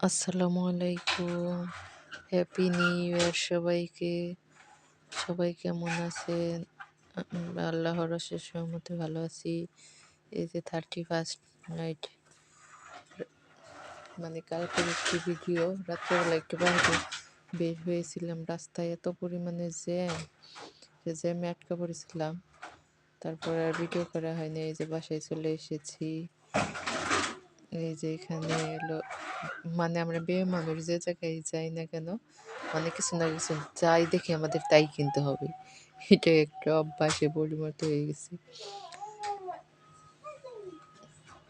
আসসালামু আলাইকুম। Happy new year সবাইকে। সবাই কেমন আছেন? আল্লাহর অশেষ রহমতে ভালো আছি। এই যে 31st নাইট, মানে কালকের একটি ভিডিও। রাত্রেবেলা একটু বাইরে বের হয়েছিলাম, রাস্তায় এত পরিমাণে জ্যাম, সে জ্যামে আটকা পড়েছিলাম। তারপর আর ভিডিও করা হয়নি। এই যে বাসায় চলে এসেছি। এই যে এখানে এলো, মানে আমরা মেয়ে মানুষ যে জায়গায় যাই না কেন, মানে কিছু না কিছু যাই দেখি আমাদের তাই কিনতে হবে। এটা একটা অভ্যাসে পরিণত হয়ে গেছে।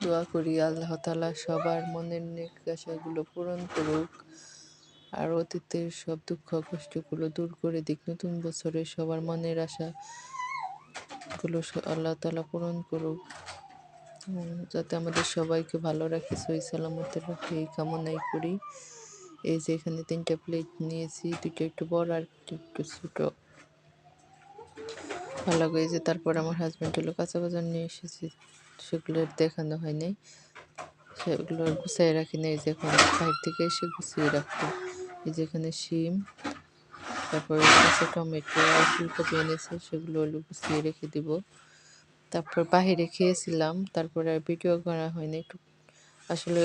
দোয়া করি আল্লাহ তাআলা সবার মনের নেক আশাগুলো পূরণ করুক, আর অতীতের সব দুঃখ কষ্টগুলো দূর করে দিক। নতুন বছরে সবার মনের আশাগুলো আল্লাহ তাআলা পূরণ করুক, যাতে আমাদের সবাইকে ভালো রাখে, সহি সালামতে রাখে, এই কামনাই করি। এই যে এখানে 3টা প্লেট নিয়েছি, 2টা একটু বড় আর একটু ছোট। ভালো হয়েছে। তারপর আমার হাজব্যান্ড হলো কাঁচা বাজার নিয়ে এসেছে, সেগুলো দেখানো হয় নাই, সেগুলো গুছিয়ে রাখি না। এই যে এখন বাইরে থেকে এসে গুছিয়ে রাখবো। এই যে এখানে শিম, তারপর কাঁচা টমেটো আর ফুলকপি এনেছে, সেগুলো হলো গুছিয়ে রেখে দিব। তারপর বাহিরে খেয়েছিলাম, তারপরে আর ভিডিও করা হয়নি। একটু আসলে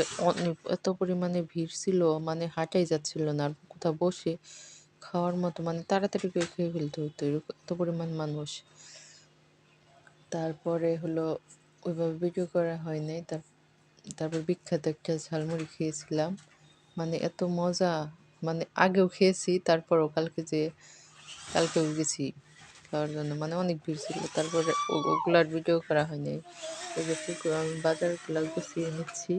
এত পরিমাণে ভিড় ছিল, মানে হাঁটাই যাচ্ছিল না, আর কোথাও বসে খাওয়ার মতো, মানে তাড়াতাড়ি করে খেয়ে ফেলতে হতো, এত পরিমাণ মানুষ। তারপরে হলো ওইভাবে ভিডিও করা হয় নাই। তারপর বিখ্যাত একটা ঝালমুড়ি খেয়েছিলাম, মানে এত মজা, মানে আগেও খেয়েছি, তারপরও কালকেও গেছি খাওয়ার জন্য, মানে অনেক ভিড় ছিল। তারপরে ওগুলার ভিডিও করা হয় নাই। এই যে আমি বাজারগুলো গুছিয়ে নিচ্ছি।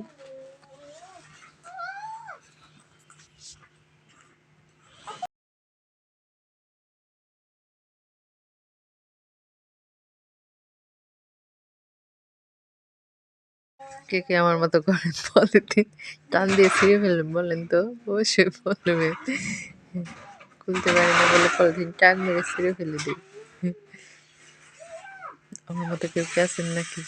কে কে আমার মতো করেন পলিথিন টান দিয়ে ছিঁড়ে ফেলবেন বলেন তো? অবশ্যই বলবেন। খুলতে পারি না বলে পলিথিন টান মেরে ছিঁড়ে ফেলে দিই। আমার মতো কেউ কি আছেন নাকি?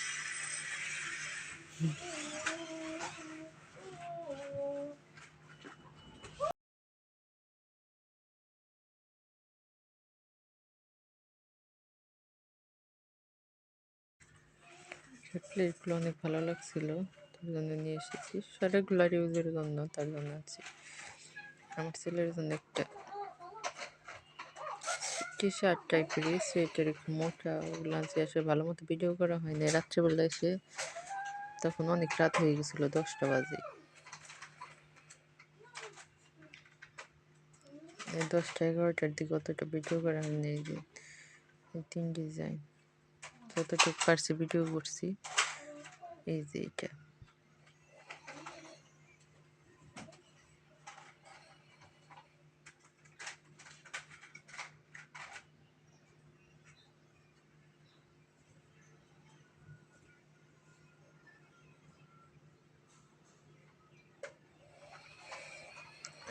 প্লেটগুলো অনেক ভালো লাগছিল, তার জন্য নিয়ে এসেছি। রেগুলার ইউজের জন্য, তার জন্য আছে। আমার ছেলের জন্য একটা টি শার্ট টাইপেরই, সোয়েটার, একটু মোটা। ওগুলো এসে ভালো মতো ভিডিও করা হয়নি। রাত্রেবেলা এসে তখন অনেক রাত হয়ে গেছিলো, 10টা বাজে। 10টা 11টার দিকে অতটা ভিডিও করা হয়নি। এই যে 3 ডিজাইন, যতটুকু পারছি ভিডিও করছি। এই যে এটা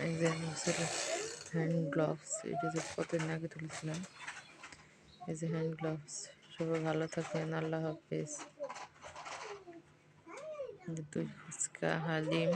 এই যে হ্যান্ড গ্লাভস, এটা যে কতদিন আগে তুলেছিলাম। এই যে হ্যান্ড গ্লাভস। সবাই ভালো থাকেন, আল্লাহ হাফেজ। 2 ফুচকা, হালিম।